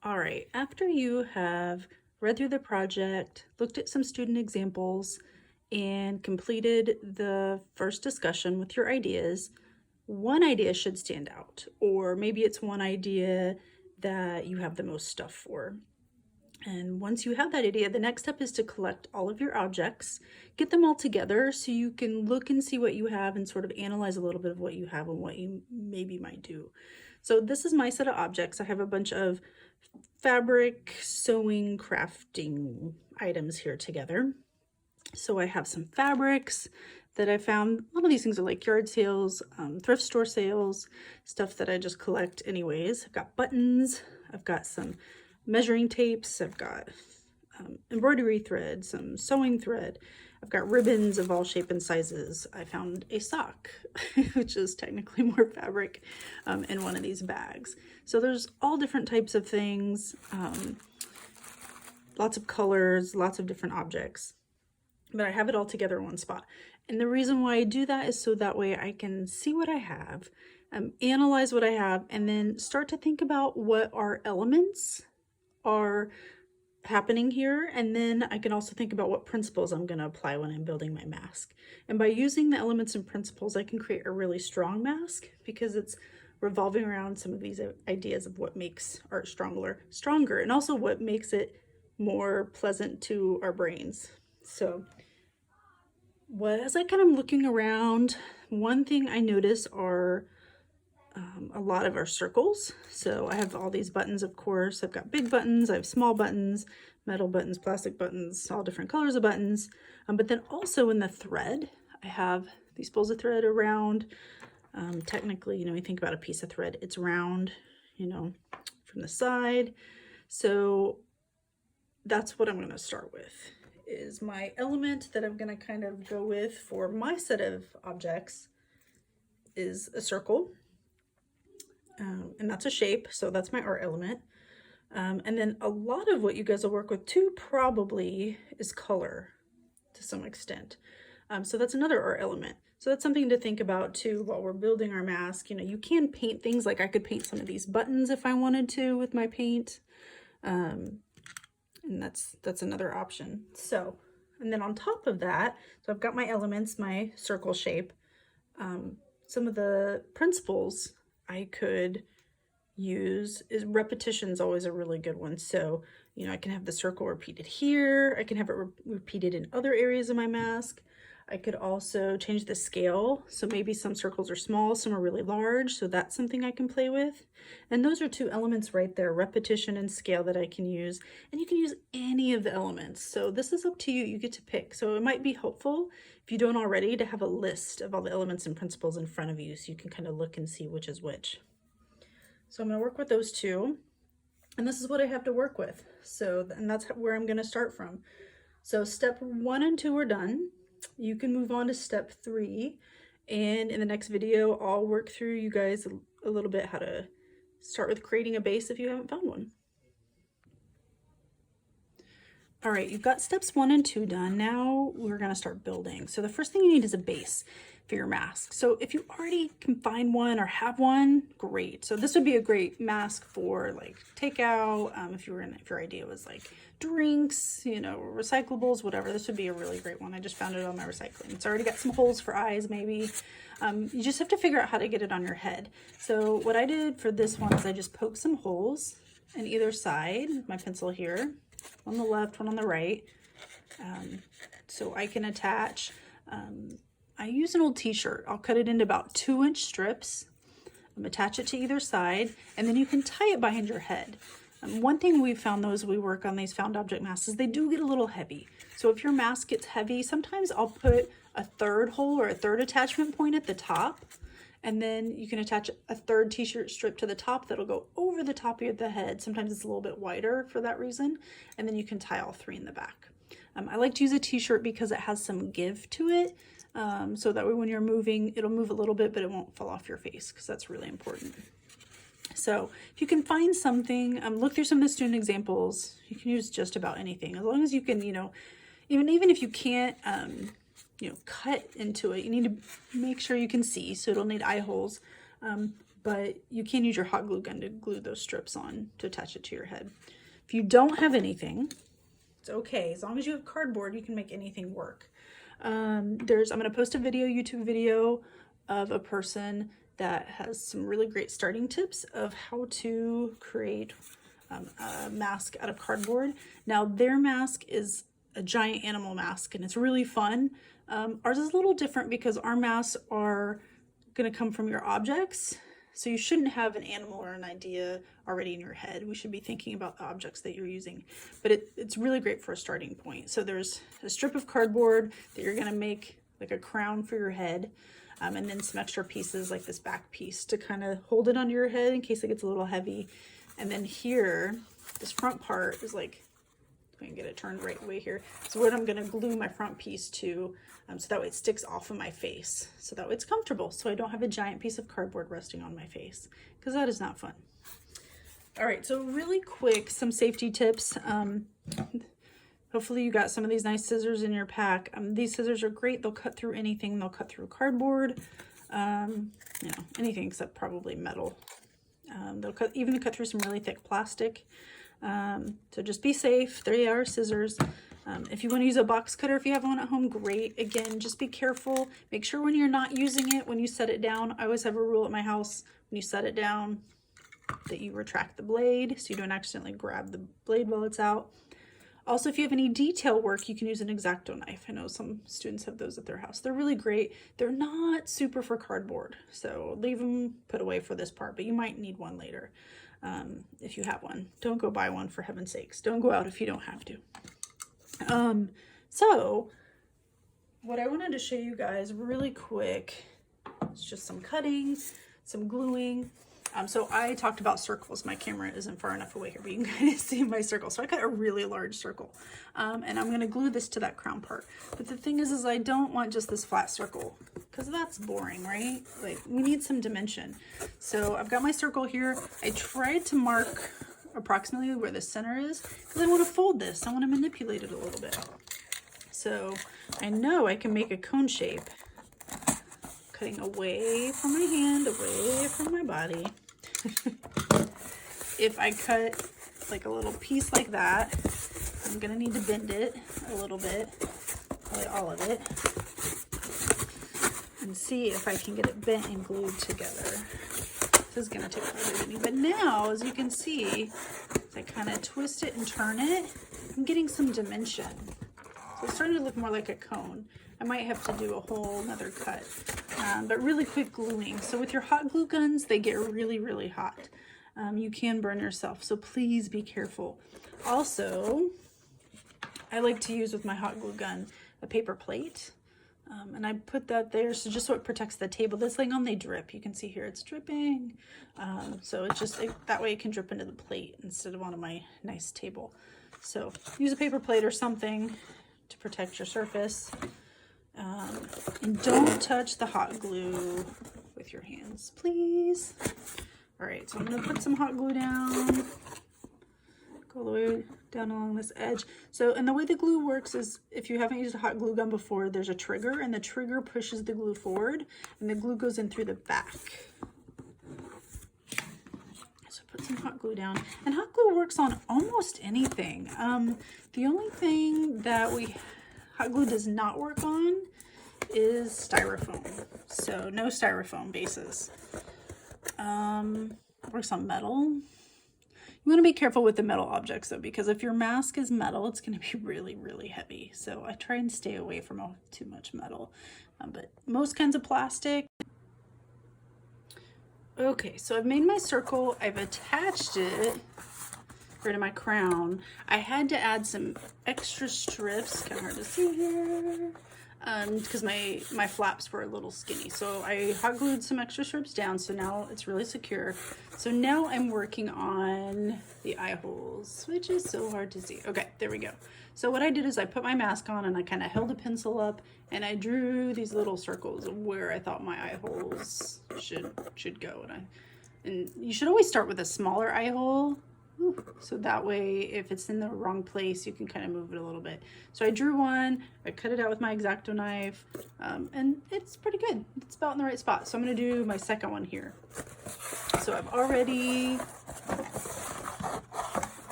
All right, after you have read through the project, looked at some student examples, and completed the first discussion with your ideas, one idea should stand out, or maybe it's one idea that you have the most stuff for. And once you have that idea, the next step is to collect all of your objects, get them all together so you can look and see what you have and sort of analyze a little bit of what you have and what you maybe might do. So this is my set of objects. I have a bunch of fabric, sewing, crafting items here together. So I have some fabrics that I found. A lot of these things are like yard sales, thrift store sales, stuff that I just collect anyways. I've got buttons, I've got some measuring tapes, I've got embroidery thread, some sewing thread, I've got ribbons of all shapes and sizes. I found a sock, which is technically more fabric, in one of these bags. So there's all different types of things, lots of colors, lots of different objects, but I have it all together in one spot. And the reason why I do that is so that way I can see what I have, analyze what I have, and then start to think about what our elements are happening here. And then I can also think about what principles I'm going to apply when I'm building my mask. And by using the elements and principles, I can create a really strong mask because it's revolving around some of these ideas of what makes art stronger, and also what makes it more pleasant to our brains. So as I kind of looking around, one thing I notice are a lot of our circles. So I have all these buttons, of course. I've got big buttons, I have small buttons, metal buttons, plastic buttons, all different colors of buttons. But then also in the thread, I have these spools of thread around. Technically, you think about a piece of thread, it's round, from the side. So that's what I'm going to start with, is my element that I'm going to kind of go with for my set of objects is a circle. And that's a shape, so that's my art element. And then a lot of what you guys will work with too probably is color to some extent. So that's another art element. So that's something to think about too while we're building our mask. You can paint things, like I could paint some of these buttons if I wanted to with my paint. And that's another option. So, and then on top of that, so I've got my elements, my circle shape, some of the principles I could use is repetition is always a really good one. So, I can have the circle repeated here. I can have it repeated in other areas of my mask. I could also change the scale. So maybe some circles are small, some are really large. So that's something I can play with. And those are two elements right there, repetition and scale, that I can use. And you can use any of the elements. So this is up to you. You get to pick. So it might be helpful, if you don't already, to have a list of all the elements and principles in front of you so you can kind of look and see which is which. So I'm going to work with those two. And this is what I have to work with. So, and that's where I'm going to start from. So step 1 and 2 are done. You can move on to step 3, and in the next video I'll work through you guys a little bit how to start with creating a base if you haven't found one. All right, you've got steps 1 and 2 done. Now we're going to start building. So the first thing you need is a base for your mask. So if you already can find one or have one, great. So this would be a great mask for like takeout. If your idea was like drinks, recyclables, whatever, this would be a really great one. I just found it on my recycling. It's already got some holes for eyes, maybe. You just have to figure out how to get it on your head. So what I did for this one is I just poked some holes in either side, my pencil here, on the left, one on the right. So I can attach, I use an old t-shirt. I'll cut it into about 2-inch strips, attach it to either side, and then you can tie it behind your head. One thing we've found though as we work on these found object masks is they do get a little heavy. So if your mask gets heavy, sometimes I'll put a third hole or a third attachment point at the top, and then you can attach a third t-shirt strip to the top that'll go over the top of the head. Sometimes it's a little bit wider for that reason, and then you can tie all 3 in the back. I like to use a t-shirt because it has some give to it, so that way when you're moving, it'll move a little bit, but it won't fall off your face, because that's really important. So if you can find something, look through some of the student examples. You can use just about anything, as long as you can, even if you can't, cut into it, you need to make sure you can see. So it'll need eye holes. But you can use your hot glue gun to glue those strips on to attach it to your head. If you don't have anything, it's okay. As long as you have cardboard, you can make anything work. I'm going to post a YouTube video of a person that has some really great starting tips of how to create a mask out of cardboard. Now their mask is a giant animal mask and it's really fun. Ours is a little different because our masks are going to come from your objects. So you shouldn't have an animal or an idea already in your head. We should be thinking about the objects that you're using. But it's really great for a starting point. So there's a strip of cardboard that you're going to make like a crown for your head. And then some extra pieces like this back piece to kind of hold it onto your head in case it gets a little heavy. And then here, this front part is like, I can get it turned right away here. So what I'm going to glue my front piece to, so that way it sticks off of my face. So that way it's comfortable. So I don't have a giant piece of cardboard resting on my face, because that is not fun. All right, so really quick, some safety tips. Hopefully you got some of these nice scissors in your pack. These scissors are great. They'll cut through anything. They'll cut through cardboard, anything except probably metal. They'll even cut through some really thick plastic. So just be safe. There are scissors. If you want to use a box cutter, if you have one at home, great. Again, just be careful. Make sure when you're not using it, when you set it down, I always have a rule at my house, when you set it down, that you retract the blade so you don't accidentally grab the blade while it's out. Also, if you have any detail work, you can use an X-Acto knife. I know some students have those at their house. They're really great. They're not super for cardboard, so leave them put away for this part, but you might need one later if you have one. Don't go buy one, for heaven's sakes. Don't go out if you don't have to. So what I wanted to show you guys really quick is just some cutting, some gluing. So I talked about circles. My camera isn't far enough away here, but you can kind of see my circle. So I cut a really large circle, and I'm going to glue this to that crown part. But the thing is I don't want just this flat circle, because that's boring, right? Like, we need some dimension. So I've got my circle here. I tried to mark approximately where the center is, because I want to fold this. I want to manipulate it a little bit. So I know I can make a cone shape, cutting away from my hand, away from my body. If I cut like a little piece like that, I'm gonna need to bend it a little bit, probably all of it, and see if I can get it bent and glued together. This is gonna take quite a bit of me, but now, as you can see, as I kind of twist it and turn it, I'm getting some dimension. So it's starting to look more like a cone. I might have to do a whole another cut, but really quick gluing. So with your hot glue guns, they get really, really hot. You can burn yourself, so please be careful. Also, I like to use with my hot glue gun a paper plate, and I put that there so just so it protects the table. This laying on, they drip. You can see here it's dripping, so it's just that way it can drip into the plate instead of onto my nice table. So use a paper plate or something to protect your surface. And don't touch the hot glue with your hands, please. All right, so I'm gonna put some hot glue down, go all the way down along this edge. So, and the way the glue works is, if you haven't used a hot glue gun before, there's a trigger, and the trigger pushes the glue forward, and the glue goes in through the back. So put some hot glue down, and hot glue works on almost anything. The only thing that hot glue does not work on is styrofoam. So no styrofoam bases. Works on metal. You want to be careful with the metal objects though, because if your mask is metal, it's going to be really, really heavy. So I try and stay away from too much metal, but most kinds of plastic. Okay, so I've made my circle. I've attached it right to my crown. I had to add some extra strips, kind of hard to see here, because my flaps were a little skinny. So I hot glued some extra strips down, so now it's really secure. So now I'm working on the eye holes, which is so hard to see. Okay, there we go. So what I did is I put my mask on and I kind of held a pencil up and I drew these little circles of where I thought my eye holes should go. And you should always start with a smaller eye hole. So that way, if it's in the wrong place, you can kind of move it a little bit. So I drew one, I cut it out with my X-Acto knife, and it's pretty good. It's about in the right spot. So I'm gonna do my second one here. So I've already,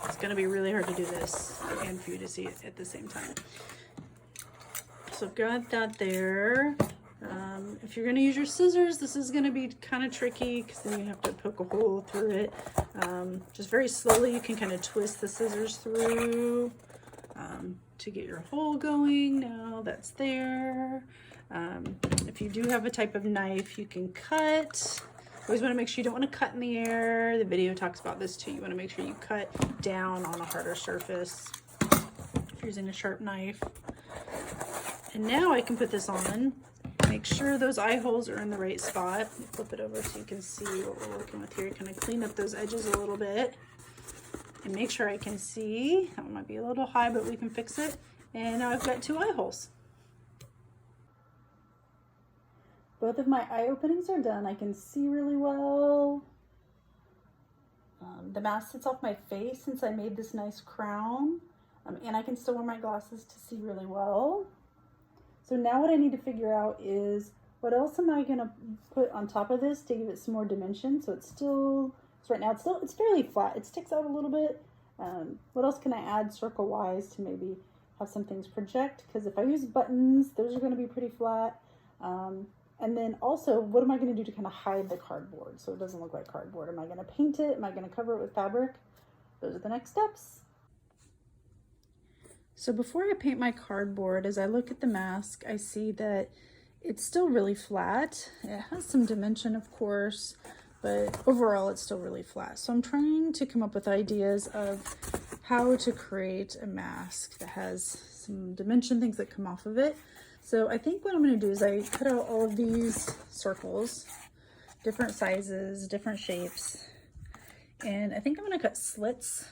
it's gonna be really hard to do this and for you to see it at the same time. So I've got that there. If you're gonna use your scissors, this is gonna be kind of tricky because then you have to poke a hole through it. Just very slowly, you can kind of twist the scissors through to get your hole going. Now that's there. If you do have a type of knife, you can cut. Always want to make sure you don't want to cut in the air. The video talks about this too. You want to make sure you cut down on a harder surface if you're using a sharp knife. And now I can put this on. Make sure those eye holes are in the right spot. Flip it over so you can see what we're working with here. Kind of clean up those edges a little bit and make sure I can see. That one might be a little high, but we can fix it. And now I've got 2 eye holes. Both of my eye openings are done. I can see really well. The mask sits off my face since I made this nice crown. And I can still wear my glasses to see really well. So now what I need to figure out is what else am I gonna put on top of this to give it some more dimension. So so right now it's fairly flat. It sticks out a little bit. What else can I add circle wise to maybe have some things project? Because if I use buttons, those are gonna be pretty flat. And then also, what am I gonna do to kind of hide the cardboard so it doesn't look like cardboard? Am I gonna paint it? Am I gonna cover it with fabric? Those are the next steps. So before I paint my cardboard, as I look at the mask, I see that it's still really flat. It has some dimension, of course, but overall it's still really flat. So I'm trying to come up with ideas of how to create a mask that has some dimension, things that come off of it. So I think what I'm going to do is I cut out all of these circles, different sizes, different shapes, and I think I'm going to cut slits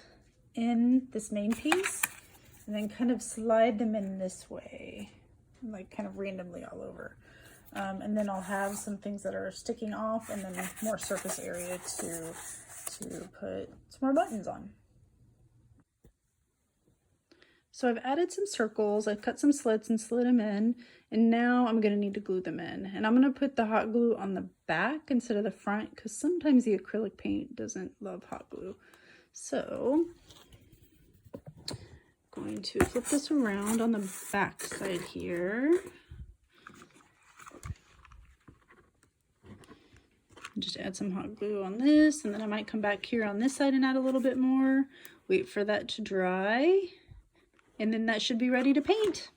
in this main piece and then kind of slide them in this way, like kind of randomly all over. And then I'll have some things that are sticking off and then more surface area to put some more buttons on. So I've added some circles, I've cut some slits and slid them in, and now I'm gonna need to glue them in. And I'm gonna put the hot glue on the back instead of the front because sometimes the acrylic paint doesn't love hot glue. So I'm going to flip this around on the back side here. Just add some hot glue on this, and then I might come back here on this side and add a little bit more. Wait for that to dry, and then that should be ready to paint.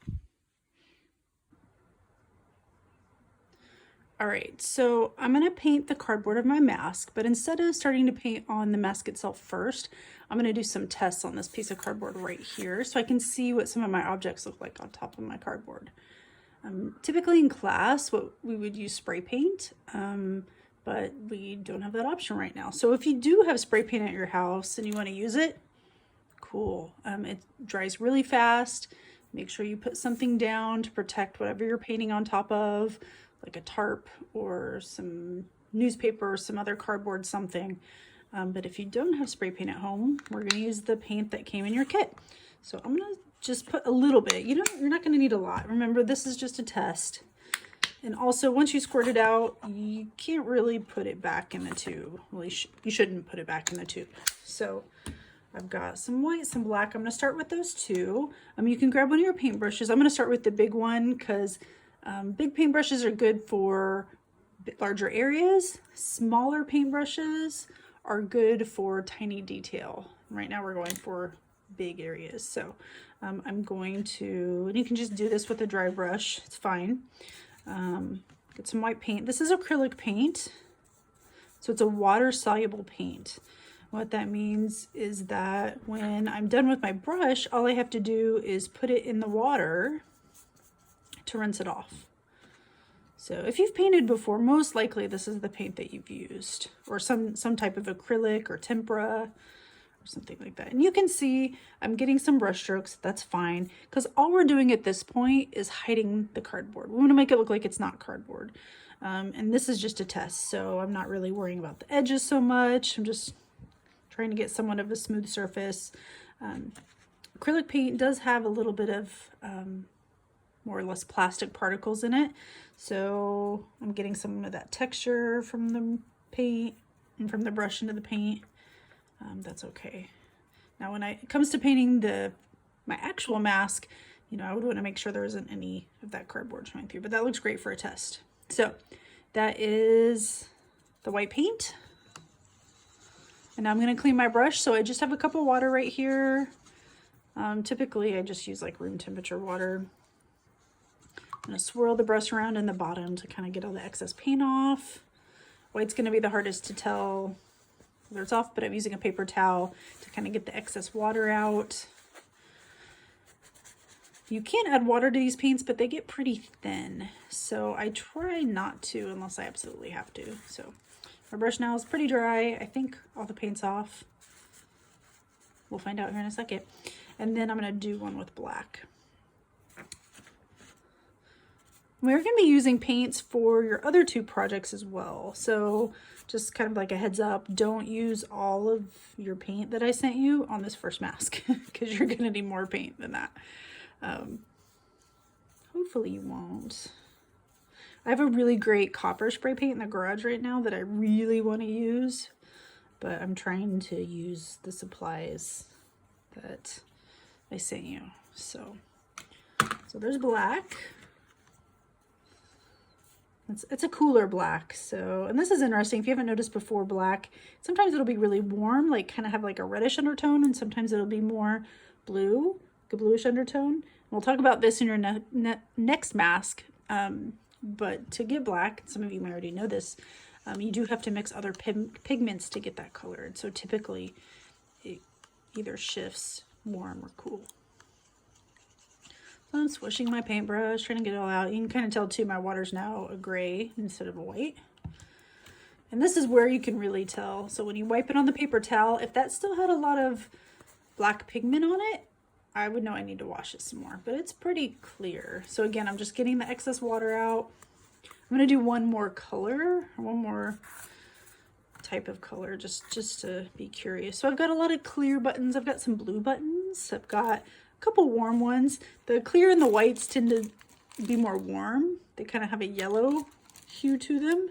All right, so I'm gonna paint the cardboard of my mask, but instead of starting to paint on the mask itself first, I'm gonna do some tests on this piece of cardboard right here so I can see what some of my objects look like on top of my cardboard. Typically in class, we would use spray paint, but we don't have that option right now. So if you do have spray paint at your house and you wanna use it, cool. It dries really fast. Make sure you put something down to protect whatever you're painting on top of, like a tarp or some newspaper or some other cardboard something. But if you don't have spray paint at home, we're gonna use the paint that came in your kit. So I'm gonna just put a little bit. You're not gonna need a lot. Remember, this is just a test. And also, once you squirt it out, you can't really put it back in the tube. Well, you shouldn't put it back in the tube. So I've got some white, some black. I'm gonna start with those two. You can grab one of your paintbrushes. I'm gonna start with the big one because big paintbrushes are good for larger areas. Smaller paintbrushes are good for tiny detail. Right now we're going for big areas. So I'm going to, and you can just do this with a dry brush, it's fine. Get some white paint. This is acrylic paint, so it's a water-soluble paint. What that means is that when I'm done with my brush, all I have to do is put it in the water to rinse it off. So if you've painted before, most likely this is the paint that you've used, or some type of acrylic or tempera or something like that. And you can see I'm getting some brush strokes. That's fine, because all we're doing at this point is hiding the cardboard. We want to make it look like it's not cardboard. And this is just a test, so I'm not really worrying about the edges so much. I'm just trying to get somewhat of a smooth surface. Acrylic paint does have a little bit of more or less plastic particles in it. So I'm getting some of that texture from the paint and from the brush into the paint. That's okay. Now when it comes to painting my actual mask, you know, I would want to make sure there isn't any of that cardboard showing through, but that looks great for a test. So that is the white paint. And now I'm going to clean my brush. So I just have a cup of water right here. Typically I just use like room temperature water. I'm going to swirl the brush around in the bottom to kind of get all the excess paint off. White's going to be the hardest to tell whether it's off, but I'm using a paper towel to kind of get the excess water out. You can add water to these paints, but they get pretty thin. So I try not to unless I absolutely have to. So my brush now is pretty dry. I think all the paint's off. We'll find out here in a second. And then I'm going to do one with black. We're going to be using paints for your other two projects as well. So just kind of like a heads up, don't use all of your paint that I sent you on this first mask because you're going to need more paint than that. Hopefully you won't. I have a really great copper spray paint in the garage right now that I really want to use, but I'm trying to use the supplies that I sent you. So there's black. It's a cooler black. So, and this is interesting. If you haven't noticed before, black, sometimes it'll be really warm, like kind of have like a reddish undertone, and sometimes it'll be more blue, like a bluish undertone. We'll talk about this in your next mask. But to get black, some of you may already know this, you do have to mix other pigments to get that color. And so typically it either shifts warm or cool. So I'm swishing my paintbrush, trying to get it all out. You can kind of tell too, my water's now a gray instead of a white. And this is where you can really tell. So when you wipe it on the paper towel, if that still had a lot of black pigment on it, I would know I need to wash it some more, but it's pretty clear. So again, I'm just getting the excess water out. I'm going to do one more color, one more type of color, just to be curious. So I've got a lot of clear buttons. I've got some blue buttons. I've got a couple warm ones. The clear and the whites tend to be more warm. They kind of have a yellow hue to them.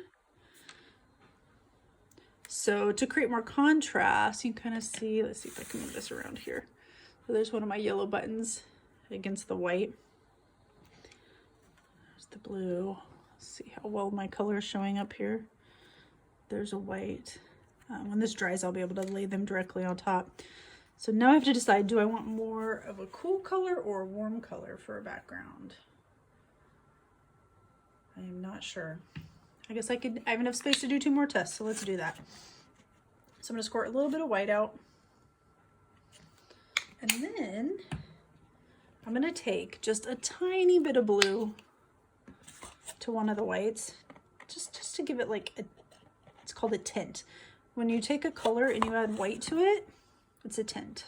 So to create more contrast, you can kind of see, let's see if I can move this around here. So there's one of my yellow buttons against the white. There's the blue. Let's see how well my color is showing up here. There's a white. When this dries, I'll be able to lay them directly on top. So now I have to decide, do I want more of a cool color or a warm color for a background? I am not sure. I guess I have enough space to do 2 more tests, so let's do that. So I'm going to squirt a little bit of white out. And then I'm going to take just a tiny bit of blue to one of the whites, just to give it like it's called a tint. When you take a color and you add white to it, it's a tint.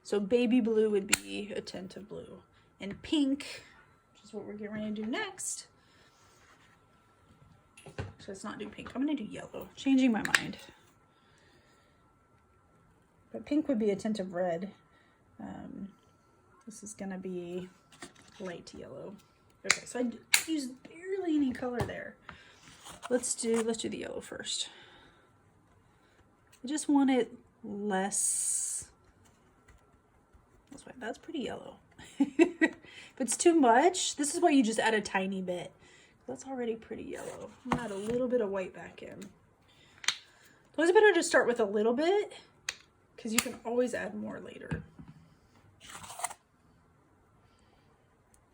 So baby blue would be a tint of blue. And pink, which is what we're getting ready to do next. So let's not do pink. I'm going to do yellow. Changing my mind. But pink would be a tint of red. This is going to be light yellow. Okay, so I used barely any color there. Let's do the yellow first. I just want it less. That's pretty yellow. If it's too much, this is why you just add a tiny bit. That's already pretty yellow. I'm gonna add a little bit of white back in. It's always better to start with a little bit because you can always add more later.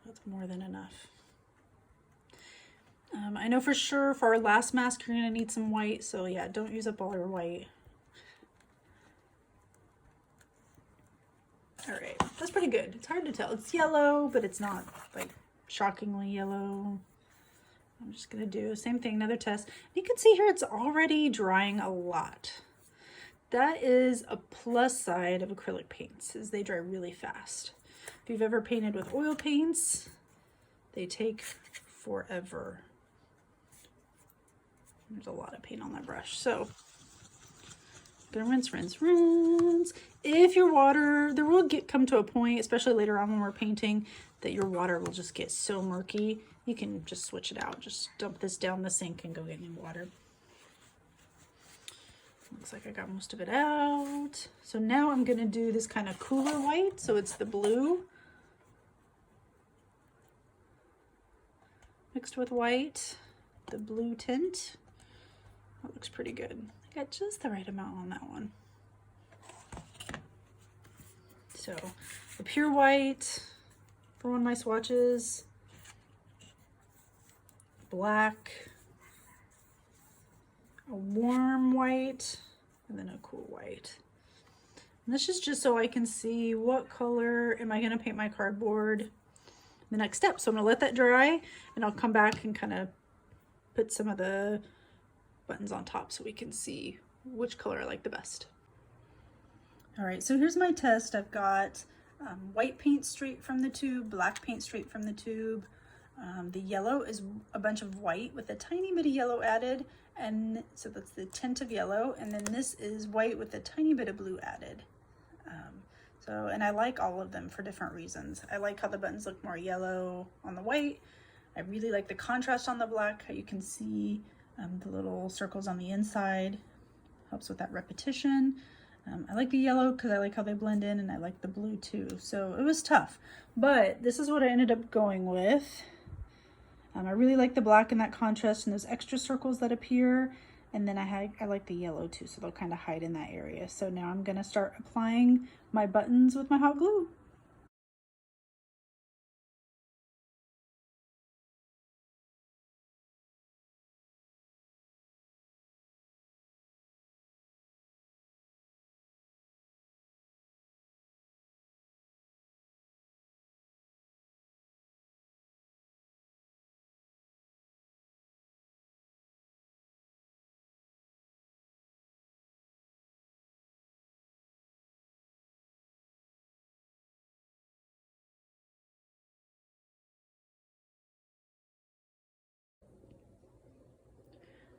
That's more than enough. I know for sure for our last mask, you're gonna need some white. So yeah, don't use up all your white. All right, that's pretty good. It's hard to tell. It's yellow, but it's not like shockingly yellow. I'm just gonna do the same thing, another test. You can see here it's already drying a lot. That is a plus side of acrylic paints, is they dry really fast. If you've ever painted with oil paints, they take forever. There's a lot of paint on that brush. So Gonna rinse, rinse, rinse. If your water, there will come to a point, especially later on when we're painting, that your water will just get so murky. You can just switch it out. Just dump this down the sink and go get new water. Looks like I got most of it out. So now I'm gonna do this kind of cooler white. So it's the blue mixed with white, the blue tint. That looks pretty good. I got just the right amount on that one. So the pure white for one of my swatches, black, a warm white, and then a cool white. And this is just so I can see what color am I going to paint my cardboard the next step. So I'm going to let that dry and I'll come back and kind of put some of the buttons on top so we can see which color I like the best. All right, so here's my test. I've got white paint straight from the tube, black paint straight from the tube. The yellow is a bunch of white with a tiny bit of yellow added, and so that's the tint of yellow. And then this is white with a tiny bit of blue added. And I like all of them for different reasons. I like how the buttons look more yellow on the white. I really like the contrast on the black, how you can see the little circles on the inside. Helps with that repetition. I like the yellow because I like how they blend in, and I like the blue too. So it was tough, but this is what I ended up going with. I really like the black and that contrast and those extra circles that appear. And then I like the yellow too, so they'll kind of hide in that area. So now I'm gonna start applying my buttons with my hot glue.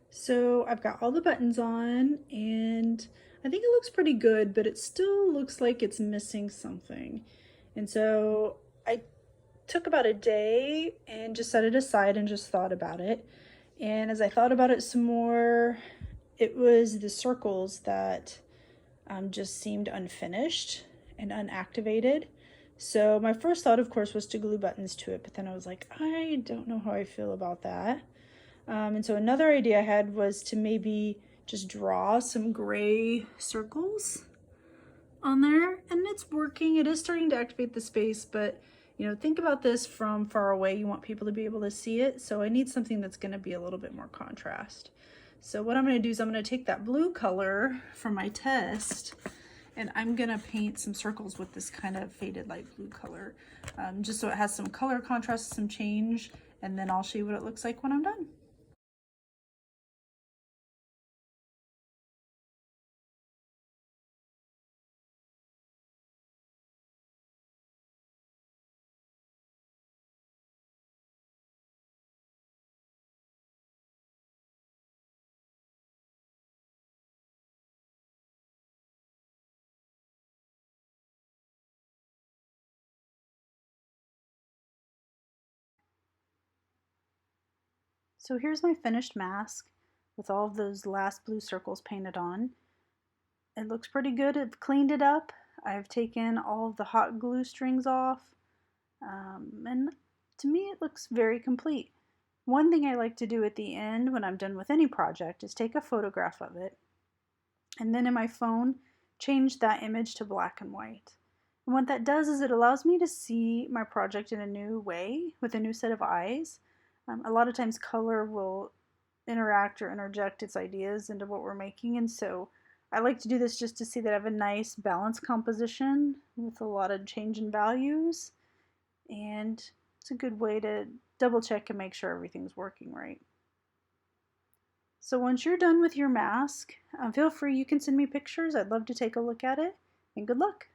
So I've got all the buttons on and I think it looks pretty good, but it still looks like it's missing something. And so I took about a day and just set it aside and just thought about it. And as I thought about it some more, it was the circles that just seemed unfinished and unactivated. So my first thought, of course, was to glue buttons to it, but then I was like, I don't know how I feel about that. And so another idea I had was to maybe just draw some gray circles on there, and it's working. It is starting to activate the space, but you know, think about this from far away. You want people to be able to see it. So I need something that's going to be a little bit more contrast. So what I'm going to do is I'm going to take that blue color from my test and I'm going to paint some circles with this kind of faded light blue color, just so it has some color contrast, some change, and then I'll show you what it looks like when I'm done. So here's my finished mask with all of those last blue circles painted on. It looks pretty good. I've cleaned it up. I've taken all of the hot glue strings off. And to me, it looks very complete. One thing I like to do at the end when I'm done with any project is take a photograph of it. And then in my phone, change that image to black and white. And what that does is it allows me to see my project in a new way with a new set of eyes. A lot of times color will interact or interject its ideas into what we're making, and so I like to do this just to see that I have a nice balanced composition with a lot of change in values, and it's a good way to double check and make sure everything's working right. So once you're done with your mask, feel free, you can send me pictures. I'd love to take a look at it, and good luck.